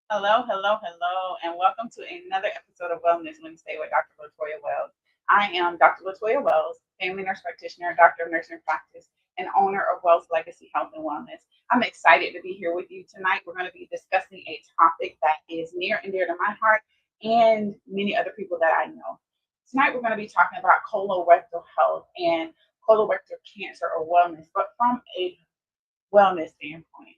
Hello, and welcome to another episode of Wellness Wednesday with Dr. Latoya Wells. I am Dr. Latoya Wells, family nurse practitioner, doctor of nursing practice, and owner of Wells Legacy Health and Wellness. I'm excited to be here with you tonight. We're going to be discussing a topic that is near and dear to my heart and many other people that I know. Tonight, we're going to be talking about colorectal health and colorectal cancer or wellness, but from a wellness standpoint.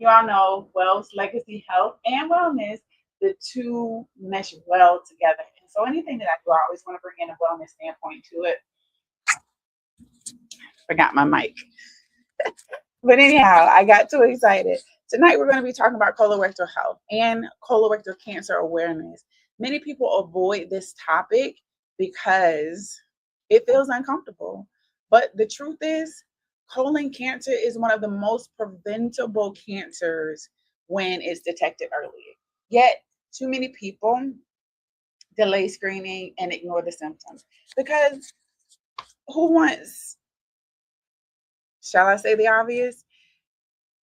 You all know Wells Legacy Health and Wellness, the two mesh well together. And so anything that I do, I always want to bring in a wellness standpoint to it. Forgot my mic. But anyhow, I got too excited. Tonight we're going to be talking about colorectal health and colorectal cancer awareness. Many people avoid this topic because it feels uncomfortable. But the truth is, colon cancer is one of the most preventable cancers when it's detected early. Yet, too many people delay screening and ignore the symptoms because who wants, shall I say the obvious?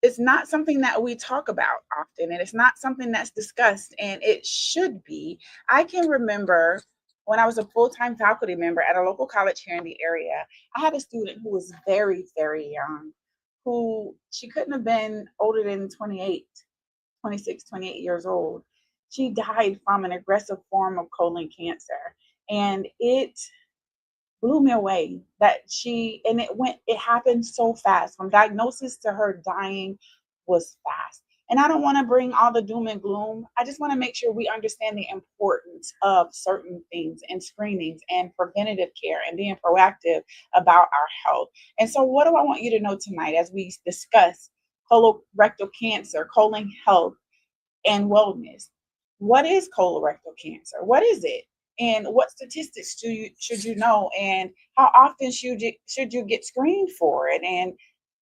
It's not something that we talk about often, and it's not something that's discussed, and it should be. I can remember when I was a full-time faculty member at a local college here in the area, I had a student who was very, very young, who she couldn't have been older than 28, 26, 28 years old. She died from an aggressive form of colon cancer, and it blew me away that it happened so fast. From diagnosis to her dying was fast. And I don't want to bring all the doom and gloom. I just want to make sure we understand the importance of certain things and screenings and preventative care and being proactive about our health. And so, what do I want you to know tonight as we discuss colorectal cancer, colon health, and wellness? What is colorectal cancer? What is it? And what statistics should you know? And how often should you get screened for it? And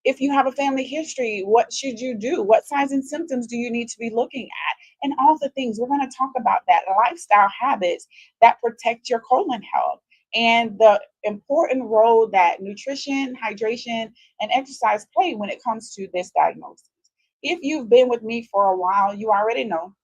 if you have a family history, what should you do? What signs and symptoms do you need to be looking at? And all the things we're going to talk about that lifestyle habits that protect your colon health and the important role that nutrition, hydration, and exercise play when it comes to this diagnosis. If you've been with me for a while, you already know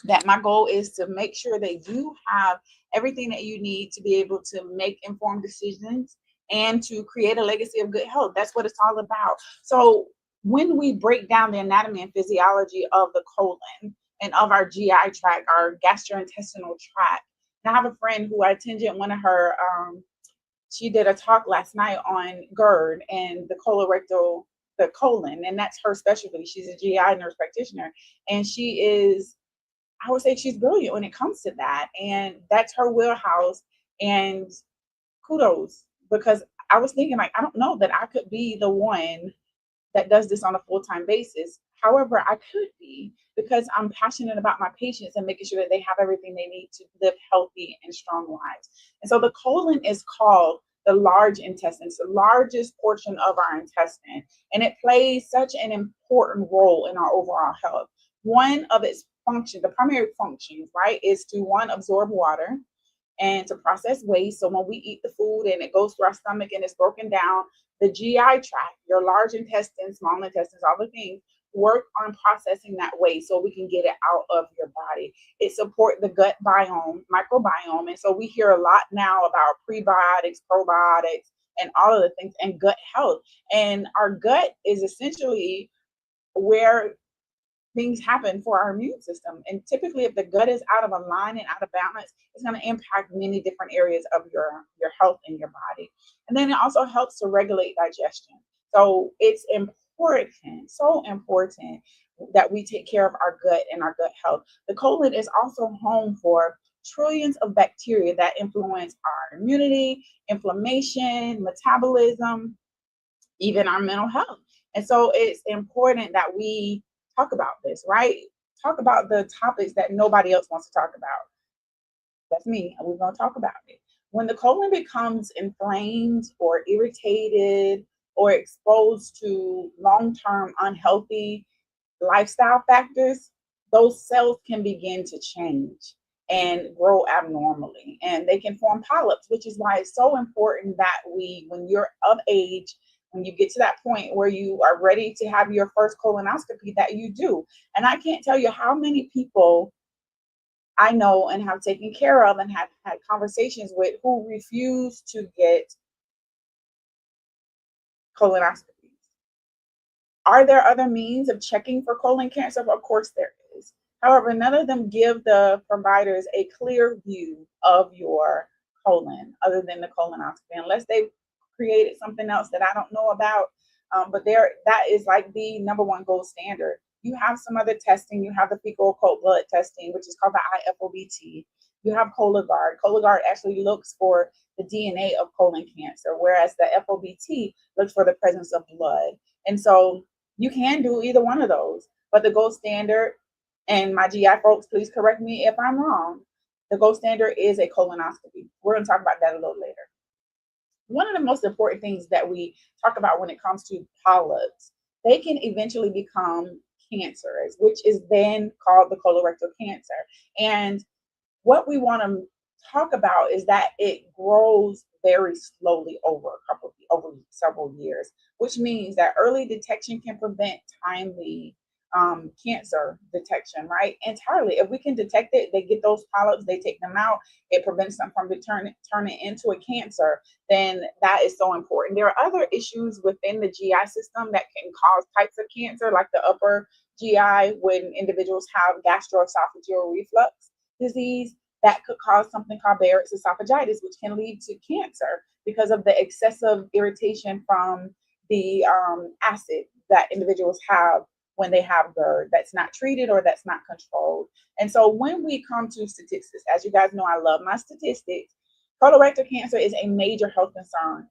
that my goal is to make sure that you have everything that you need to be able to make informed decisions and to create a legacy of good health. That's what it's all about. So, when we break down the anatomy and physiology of the colon and of our GI tract, our gastrointestinal tract, and I have a friend who I attended one of her, she did a talk last night on GERD and the colon, and that's her specialty. She's a GI nurse practitioner, and I would say she's brilliant when it comes to that. And that's her wheelhouse. And kudos, because I was thinking, like, I don't know that I could be the one that does this on a full-time basis. However, I could be because I'm passionate about my patients and making sure that they have everything they need to live healthy and strong lives. And so the colon is called the large intestine. It's the largest portion of our intestine, and it plays such an important role in our overall health. One of its functions, the primary functions, right, is to one, absorb water and to process waste. So when we eat the food and it goes through our stomach and it's broken down, the GI tract, your large intestine, small intestines, all the things work on processing that waste so we can get it out of your body. It supports the gut biome, microbiome. And so we hear a lot now about prebiotics, probiotics, and all of the things and gut health. And our gut is essentially where things happen for our immune system. And typically, if the gut is out of line and out of balance, it's going to impact many different areas of your health in your body. And then it also helps to regulate digestion. So it's important, so important that we take care of our gut and our gut health. The colon is also home for trillions of bacteria that influence our immunity, inflammation, metabolism, even our mental health. And so it's important that we talk about this, right? Talk about the topics that nobody else wants to talk about. That's me. And we're going to talk about it. When the colon becomes inflamed or irritated or exposed to long term unhealthy lifestyle factors, those cells can begin to change and grow abnormally. And they can form polyps, which is why it's so important that when you're of age, when you get to that point where you are ready to have your first colonoscopy, that you do. And I can't tell you how many people I know and have taken care of and have had conversations with who refuse to get colonoscopies. Are there other means of checking for colon cancer? Of course there is. However, none of them give the providers a clear view of your colon other than the colonoscopy, unless they've created something else that I don't know about. But that is like the number one gold standard. You have some other testing. You have the fecal occult blood testing, which is called the IFOBT. You have Cologuard. Cologuard actually looks for the DNA of colon cancer, whereas the FOBT looks for the presence of blood. And so you can do either one of those. But the gold standard, and my GI folks, please correct me if I'm wrong, the gold standard is a colonoscopy. We're going to talk about that a little later. One of the most important things that we talk about when it comes to polyps, they can eventually become cancerous, which is then called the colorectal cancer. And what we want to talk about is that it grows very slowly over several years, which means that early detection can prevent timely cancer detection, right? Entirely. If we can detect it, they get those polyps, they take them out, it prevents them from turning into a cancer, then that is so important. There are other issues within the GI system that can cause types of cancer, like the upper GI, when individuals have gastroesophageal reflux disease. That could cause something called Barrett's esophagitis, which can lead to cancer because of the excessive irritation from the acid that individuals have when they have GERD that's not treated or that's not controlled. And so when we come to statistics, as you guys know, I love my statistics. Colorectal cancer is a major health concern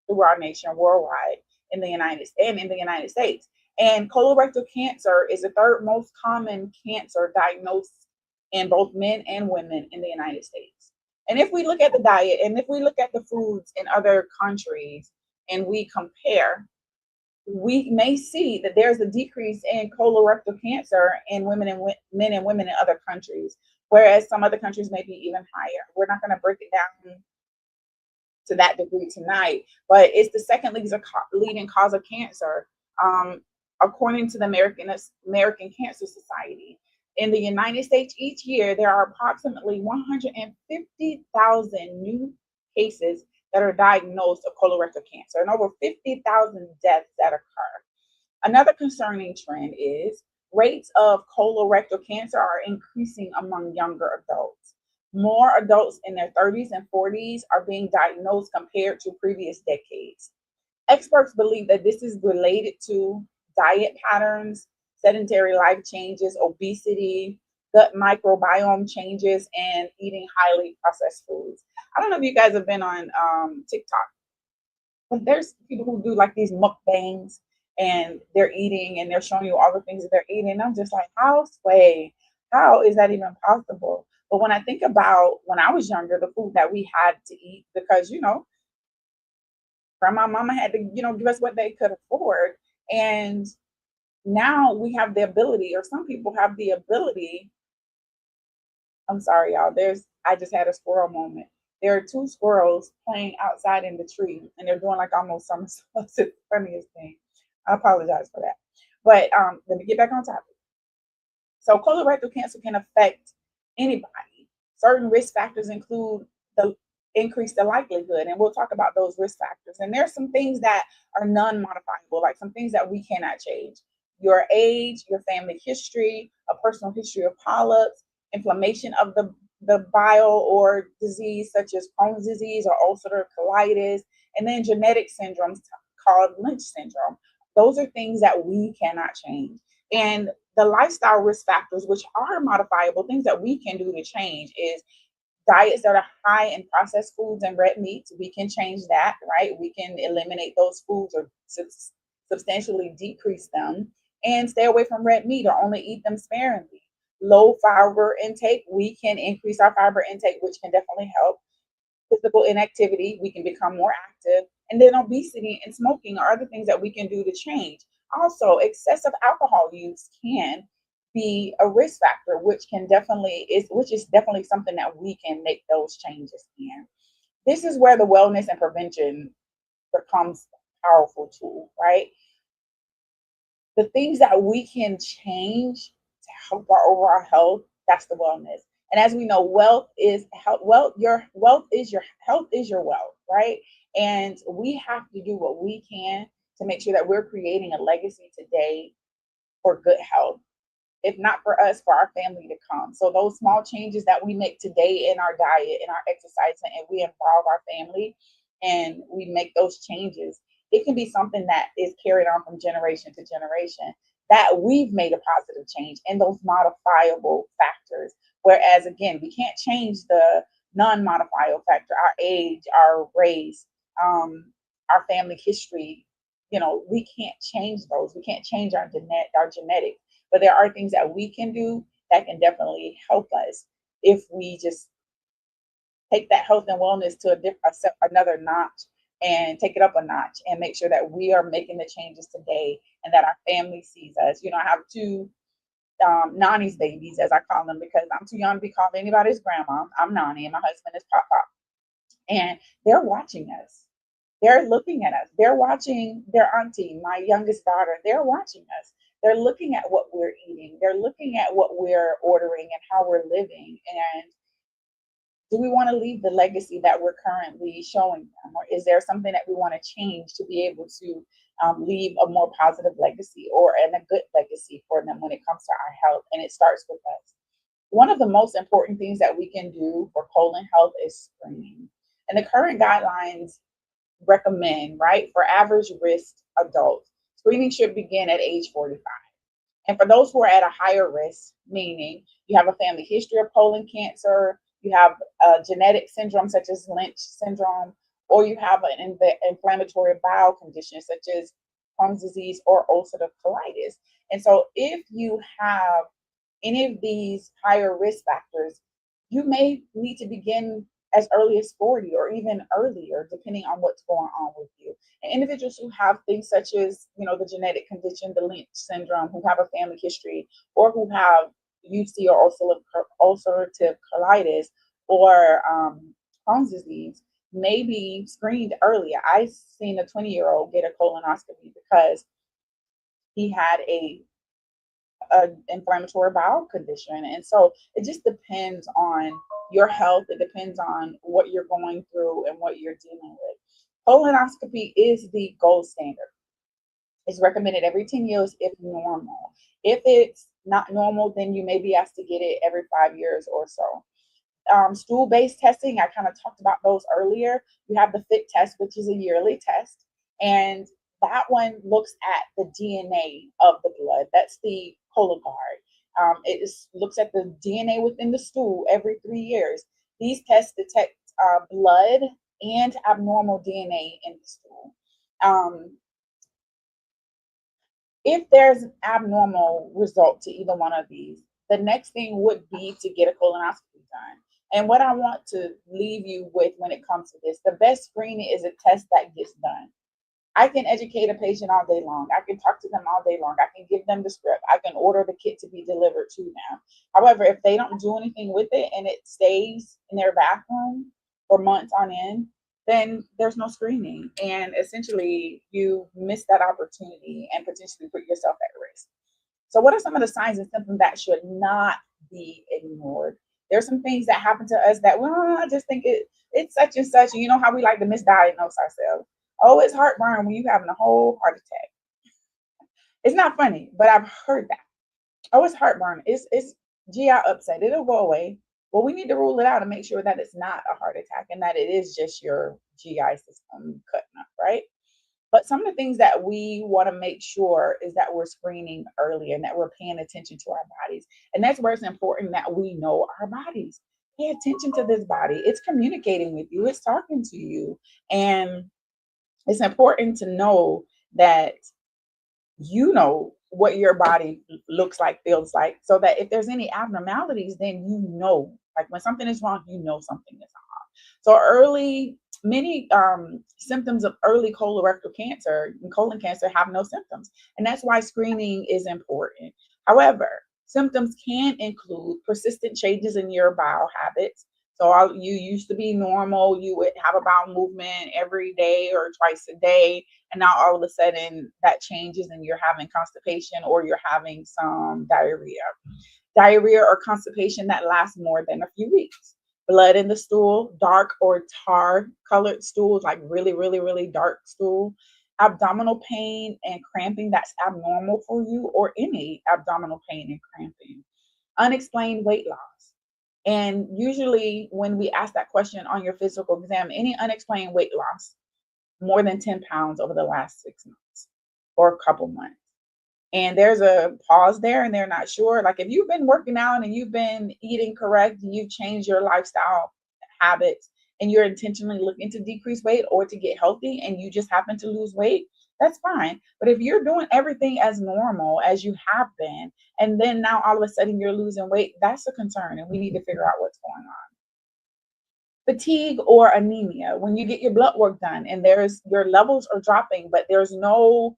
through our nation worldwide in the United States. And colorectal cancer is the third most common cancer diagnosed in both men and women in the United States. And if we look at the diet and if we look at the foods in other countries and we compare, we may see that there's a decrease in colorectal cancer in women and men and women in other countries, whereas some other countries may be even higher. We're not going to break it down to that degree tonight, but it's the second leading cause of cancer, according to the American Cancer Society. In the United States, each year, there are approximately 150,000 new cases that are diagnosed of colorectal cancer and over 50,000 deaths that occur. Another concerning trend is rates of colorectal cancer are increasing among younger adults. More adults in their 30s and 40s are being diagnosed compared to previous decades. Experts believe that this is related to diet patterns, sedentary life changes, obesity, gut microbiome changes, and eating highly processed foods. I don't know if you guys have been on TikTok, but there's people who do like these mukbangs and they're eating and they're showing you all the things that they're eating. And I'm just like, how is that even possible? But when I think about when I was younger, the food that we had to eat, because, grandma, mama had to, give us what they could afford. And now we have the ability, or some people have the ability. I'm sorry, y'all. I just had a squirrel moment. There are two squirrels playing outside in the tree, and they're doing like almost somersaults. It's the funniest thing. I apologize for that. But let me get back on topic. So colorectal cancer can affect anybody. Certain risk factors include increase the likelihood, and we'll talk about those risk factors. And there's some things that are non-modifiable, like some things that we cannot change. Your age, your family history, a personal history of polyps, inflammation of the bile or disease such as Crohn's disease or ulcerative colitis, and then genetic syndromes called Lynch syndrome. Those are things that we cannot change. And the lifestyle risk factors, which are modifiable, things that we can do to change, is diets that are high in processed foods and red meats. We can change that, right? We can eliminate those foods or substantially decrease them, and stay away from red meat or only eat them sparingly. Low fiber intake, we can increase our fiber intake, which can definitely help. Physical inactivity, we can become more active. And then obesity and smoking are other things that we can do to change. Also, excessive alcohol use can be a risk factor, which is definitely something that we can make those changes in. This is where the wellness and prevention becomes powerful tool, right? The things that we can change to help our overall health, that's the wellness. And as we know, wealth is health. Wealth, your wealth is your health is your wealth, right? And we have to do what we can to make sure that we're creating a legacy today for good health, if not for us, for our family to come. So those small changes that we make today in our diet, in our exercise, and we involve our family and we make those changes, it can be something that is carried on from generation to generation, that we've made a positive change in those modifiable factors. Whereas again, we can't change the non-modifiable factor, our age, our race, our family history. We can't change those. We can't change our genetics, but there are things that we can do that can definitely help us if we just take that health and wellness to another notch, and take it up a notch, and make sure that we are making the changes today and that our family sees us. I have two Nani's babies, as I call them, because I'm too young to be called anybody's grandma. I'm Nani and my husband is Pop Pop. And they're watching us. They're looking at us. They're watching their auntie, my youngest daughter. They're watching us. They're looking at what we're eating. They're looking at what we're ordering and how we're living. And do we want to leave the legacy that we're currently showing them? Or is there something that we want to change to be able to leave a more positive legacy, and a good legacy for them when it comes to our health? And it starts with us. One of the most important things that we can do for colon health is screening. And the current guidelines recommend, right, for average risk adults, screening should begin at age 45. And for those who are at a higher risk, meaning you have a family history of colon cancer, you have a genetic syndrome such as Lynch syndrome, or you have an inflammatory bowel condition such as Crohn's disease or ulcerative colitis. And so if you have any of these higher risk factors, you may need to begin as early as 40 or even earlier, depending on what's going on with you. And individuals who have things such as, the genetic condition, the Lynch syndrome, who have a family history, or who have UC or ulcerative colitis, or Crohn's disease, may be screened earlier. I seen a 20-year-old get a colonoscopy because he had an inflammatory bowel condition. And so it just depends on your health. It depends on what you're going through and what you're dealing with. Colonoscopy is the gold standard. It's recommended every 10 years if normal. If it's not normal, then you may be asked to get it every 5 years or so. Stool-based testing, I kind of talked about those earlier. You have the FIT test, which is a yearly test, and that one looks at the DNA of the blood. That's the Cologuard. Looks at the DNA within the stool every 3 years. These tests detect blood and abnormal DNA in the stool. If there's an abnormal result to either one of these, the next thing would be to get a colonoscopy done. And what I want to leave you with when it comes to this, the best screening is a test that gets done. I can educate a patient all day long. I can talk to them all day long. I can give them the script. I can order the kit to be delivered to them. However, if they don't do anything with it and it stays in their bathroom for months on end, then there's no screening. And essentially, you miss that opportunity and potentially put yourself at risk. So what are some of the signs and symptoms that should not be ignored? There's some things that happen to us that, well, I just think it's such and such. And you know how we like to misdiagnose ourselves. Oh, it's heartburn when you're having a whole heart attack. It's not funny, but I've heard that. Oh, it's heartburn. It's GI upset. It'll go away. Well, we need to rule it out and make sure that it's not a heart attack and that it is just your GI system cutting up, right? But some of the things that we want to make sure is that we're screening early and that we're paying attention to our bodies. And that's where it's important that we know our bodies. Pay attention to this body. It's communicating with you. It's talking to you. And it's important to know that you know what your body looks like, feels like, so that if there's any abnormalities, then like when something is wrong, something is wrong. So many symptoms of early colorectal cancer and colon cancer have no symptoms. And that's why screening is important. However, symptoms can include persistent changes in your bowel habits, So you used to be normal. You would have a bowel movement every day or twice a day. And now all of a sudden that changes and you're having constipation or you're having some diarrhea. Diarrhea or constipation that lasts more than a few weeks. Blood in the stool, dark or tar colored stools, like really, really, really dark stool. Abdominal pain and cramping that's abnormal for you, or any abdominal pain and cramping. Unexplained weight loss. And usually, when we ask that question on your physical exam, any unexplained weight loss, more than 10 pounds over the last 6 months or a couple months. And there's a pause there, and they're not sure. Like if you've been working out and you've been eating correct and you've changed your lifestyle habits and you're intentionally looking to decrease weight or to get healthy and you just happen to lose weight, that's fine. But if you're doing everything as normal as you have been, and then now all of a sudden you're losing weight, that's a concern. And we need to figure out what's going on. Fatigue or anemia. When you get your blood work done and there's your levels are dropping, but there's no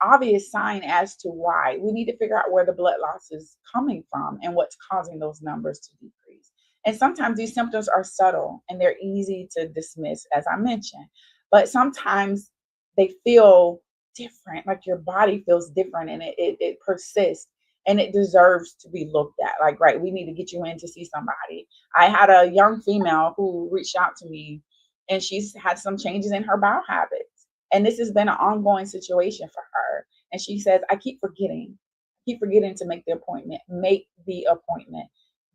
obvious sign as to why. We need to figure out where the blood loss is coming from and what's causing those numbers to decrease. And sometimes these symptoms are subtle and they're easy to dismiss, as I mentioned, but sometimes they feel different, like your body feels different and it persists and it deserves to be looked at. Like, right, we need to get you in to see somebody. I had a young female who reached out to me and she's had some changes in her bowel habits. And this has been an ongoing situation for her. And she says, I keep forgetting to make the appointment. Make the appointment.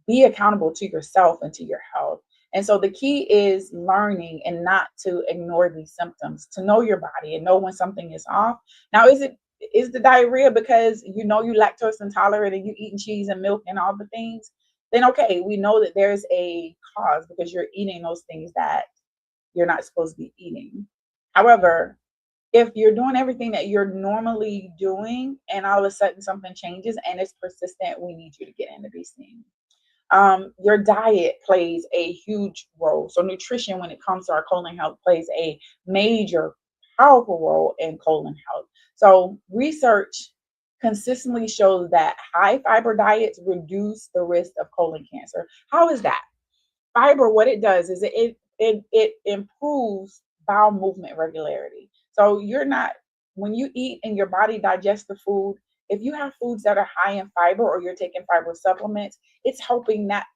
Be accountable to yourself and to your health. And so the key is learning and not to ignore these symptoms, to know your body and know when something is off. Now, is the diarrhea because you know you lactose intolerant and you eating cheese and milk and all the things? Then okay, we know that there's a cause because you're eating those things that you're not supposed to be eating. However, if you're doing everything that you're normally doing and all of a sudden something changes and it's persistent, we need you to get in to be seen. Your diet plays a huge role. So nutrition, when it comes to our colon health, plays a major, powerful role in colon health. So research consistently shows that high fiber diets reduce the risk of colon cancer. How is that? Fiber, what it does is it improves bowel movement regularity. So you're not, when you eat and your body digests the food, if you have foods that are high in fiber or you're taking fiber supplements, it's helping that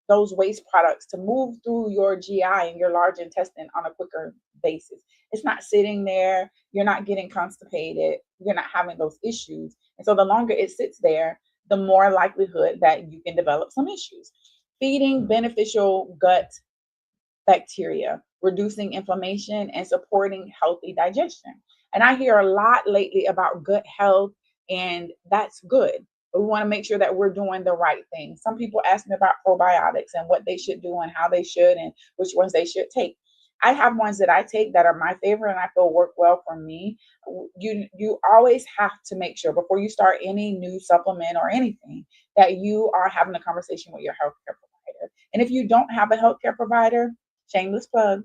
those waste products to move through your GI and your large intestine on a quicker basis. It's not sitting there, you're not getting constipated, you're not having those issues. And so the longer it sits there, the more likelihood that you can develop some issues. Feeding beneficial gut bacteria, reducing inflammation, and supporting healthy digestion. And I hear a lot lately about gut health, and that's good. But we want to make sure that we're doing the right thing. Some people ask me about probiotics and what they should do and how they should and which ones they should take. I have ones that I take that are my favorite and I feel work well for me. You always have to make sure before you start any new supplement or anything that you are having a conversation with your healthcare provider. And if you don't have a healthcare provider, shameless plug,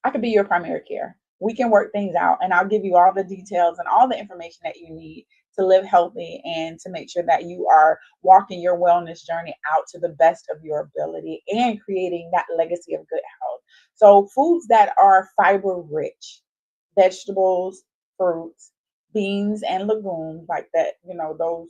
I could be your primary care. We can work things out and I'll give you all the details and all the information that you need to live healthy and to make sure that you are walking your wellness journey out to the best of your ability and creating that legacy of good health. So, foods that are fiber rich, vegetables, fruits, beans, and legumes like that, those,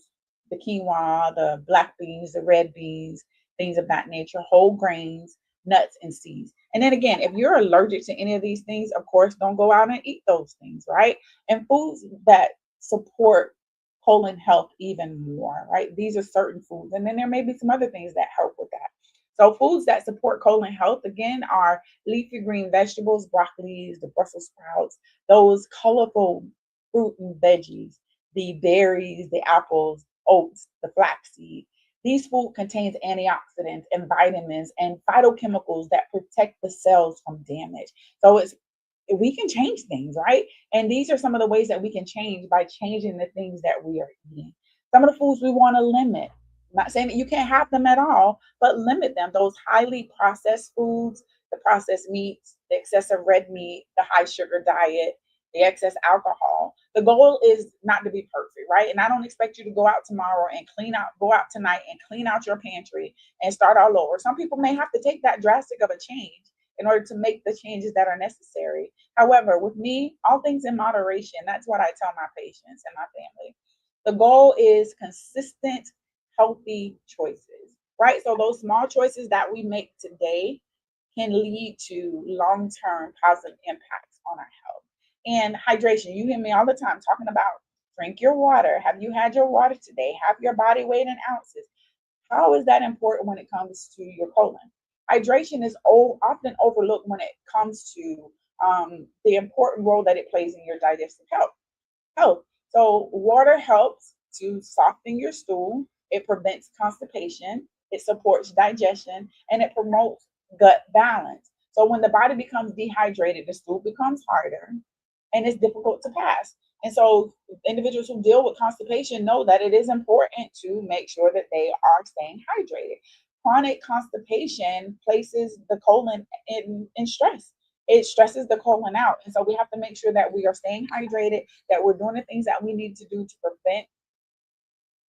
the quinoa, the black beans, the red beans, things of that nature, whole grains, nuts, and seeds. And then again, if you're allergic to any of these things, of course, don't go out and eat those things, right? And foods that support colon health even more, right? These are certain foods. And then there may be some other things that help with that. So foods that support colon health, again, are leafy green vegetables, broccolis, the Brussels sprouts, those colorful fruit and veggies, the berries, the apples, oats, the flaxseed. These food contains antioxidants and vitamins and phytochemicals that protect the cells from damage. So we can change things, right? And these are some of the ways that we can change by changing the things that we are eating. Some of the foods we want to limit. I'm not saying that you can't have them at all, but limit them. Those highly processed foods, the processed meats, the excessive red meat, the high sugar diet, the excess alcohol. The goal is not to be perfect, right? And I don't expect you to go out tomorrow and go out tonight and clean out your pantry and start all over. Some people may have to take that drastic of a change in order to make the changes that are necessary. However, with me, all things in moderation. That's what I tell my patients and my family. The goal is consistent, healthy choices, right? So those small choices that we make today can lead to long-term positive impacts on our health. And hydration, you hear me all the time talking about drink your water. Have you had your water today? Have your body weight in ounces. How is that important when it comes to your colon? Hydration is often overlooked when it comes to the important role that it plays in your digestive health. So water helps to soften your stool. It prevents constipation. It supports digestion and it promotes gut balance. So when the body becomes dehydrated, the stool becomes harder and it's difficult to pass. And so individuals who deal with constipation know that it is important to make sure that they are staying hydrated. Chronic constipation places the colon in stress. It stresses the colon out. And so we have to make sure that we are staying hydrated, that we're doing the things that we need to do to prevent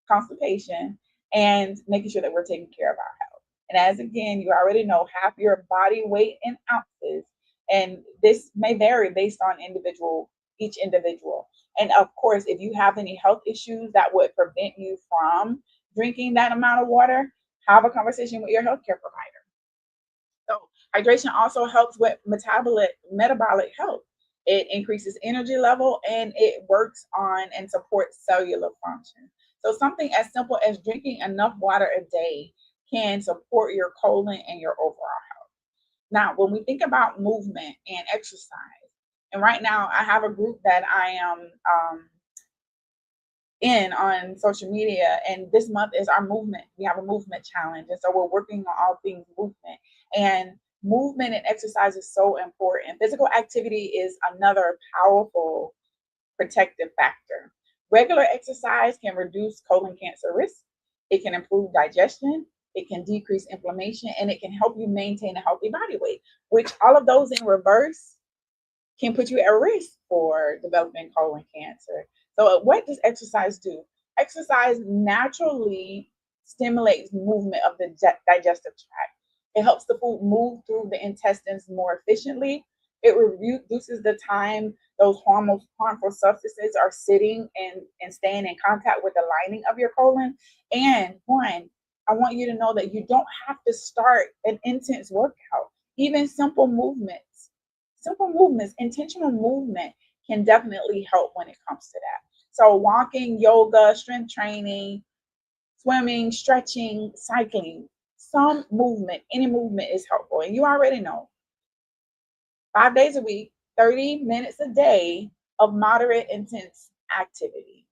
constipation and making sure that we're taking care of our health. And as again, you already know, half your body weight in ounces. And this may vary based on each individual. And of course, if you have any health issues that would prevent you from drinking that amount of water, have a conversation with your healthcare provider. So hydration also helps with metabolic health. It increases energy level and it works on and supports cellular function. So something as simple as drinking enough water a day can support your colon and your overall health. Now, when we think about movement and exercise, and right now I have a group that I am in on social media, and this month is our movement. We have a movement challenge, and so we're working on all things movement. And movement and exercise is so important. Physical activity is another powerful protective factor. Regular exercise can reduce colon cancer risk. It can improve digestion. It can decrease inflammation, and it can help you maintain a healthy body weight, which all of those in reverse can put you at risk for developing colon cancer. So, what does exercise do? Exercise naturally stimulates movement of the digestive tract. It helps the food move through the intestines more efficiently. It reduces the time those harmful substances are sitting and staying in contact with the lining of your colon. And one, I want you to know that you don't have to start an intense workout. Even simple movements, intentional movement can definitely help when it comes to that. So walking, yoga, strength training, swimming, stretching, cycling, some movement, any movement is helpful. And you already know 5 days a week, 30 minutes a day of moderate intense activity.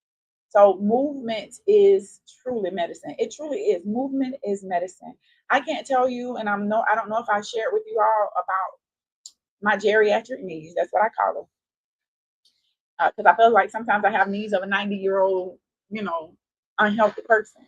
So movement is truly medicine. It truly is. Movement is medicine. I can't tell you, and I don't know if I shared with you all about my geriatric knees. That's what I call them. Because I feel like sometimes I have knees of a 90-year-old, unhealthy person.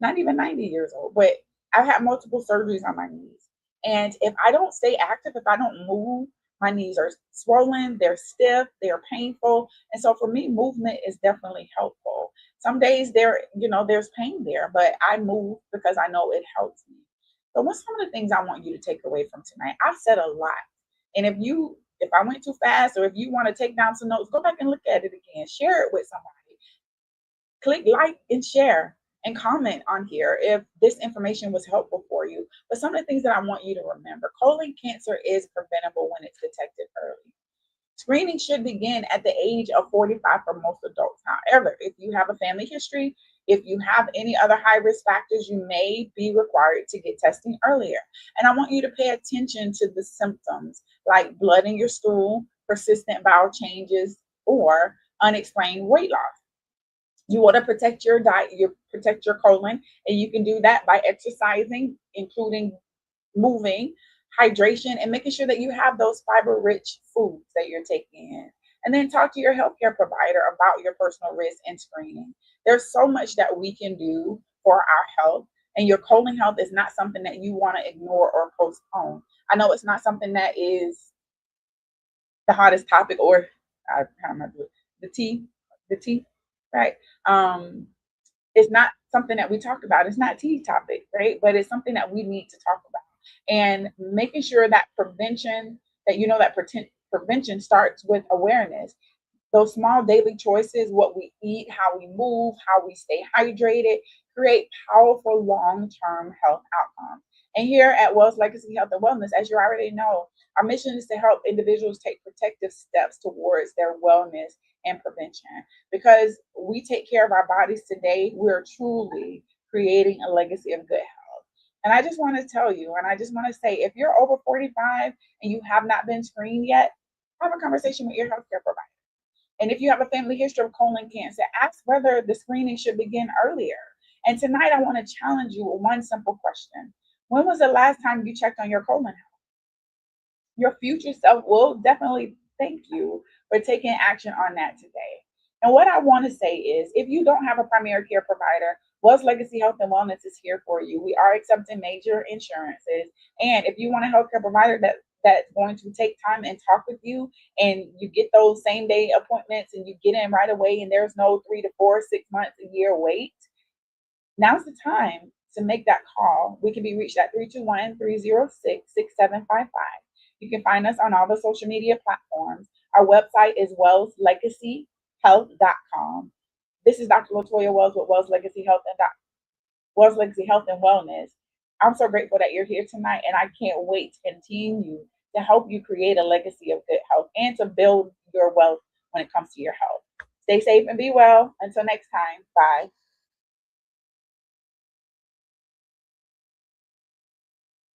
Not even 90 years old, but I've had multiple surgeries on my knees. And if I don't stay active, if I don't move, my knees are swollen, they're stiff, they're painful. And so for me, movement is definitely helpful. Some days there's pain there, but I move because I know it helps me. So what's some of the things I want you to take away from tonight? I've said a lot. And if I went too fast or if you want to take down some notes, go back and look at it again. Share it with somebody. Click like and share and comment on here if this information was helpful for you. But some of the things that I want you to remember: colon cancer is preventable when it's detected early. Screening should begin at the age of 45 for most adults. However, if you have a family history, if you have any other high risk factors, you may be required to get testing earlier. And I want you to pay attention to the symptoms like blood in your stool, persistent bowel changes, or unexplained weight loss. You want to protect your diet, protect your colon, and you can do that by exercising, including moving, hydration, and making sure that you have those fiber-rich foods that you're taking in. And then talk to your healthcare provider about your personal risk and screening. There's so much that we can do for our health, and your colon health is not something that you want to ignore or postpone. I know it's not something that is the hottest topic or I can't remember the T, right? It's not something that we talk about. It's not tea topic, right? But it's something that we need to talk about. And making sure that prevention, that you know that prevention starts with awareness. Those small daily choices, what we eat, how we move, how we stay hydrated, create powerful long-term health outcomes. And here at Wells Legacy Health and Wellness, as you already know, our mission is to help individuals take protective steps towards their wellness and prevention. Because we take care of our bodies today, we're truly creating a legacy of good health. And I just want to tell you, and I just want to say, if you're over 45 and you have not been screened yet, have a conversation with your healthcare provider. And if you have a family history of colon cancer, ask whether the screening should begin earlier. And tonight, I want to challenge you with one simple question. When was the last time you checked on your colon health? Your future self will definitely thank you for taking action on that today. And what I want to say is, if you don't have a primary care provider, Wells Legacy Health and Wellness is here for you. We are accepting major insurances. And if you want a healthcare provider that's going to take time and talk with you, and you get those same day appointments and you get in right away, and there's no 3 to 4, 6 months, a year wait, now's the time to make that call. We can be reached at 321-306-6755. You can find us on all the social media platforms. Our website is wellslegacyhealth.com. This is Dr. Latoya Wells with Wells Legacy Health and Wells Legacy Health and Wellness. I'm so grateful that you're here tonight, and I can't wait to continue to help you create a legacy of good health and to build your wealth when it comes to your health. Stay safe and be well. Until next time, bye.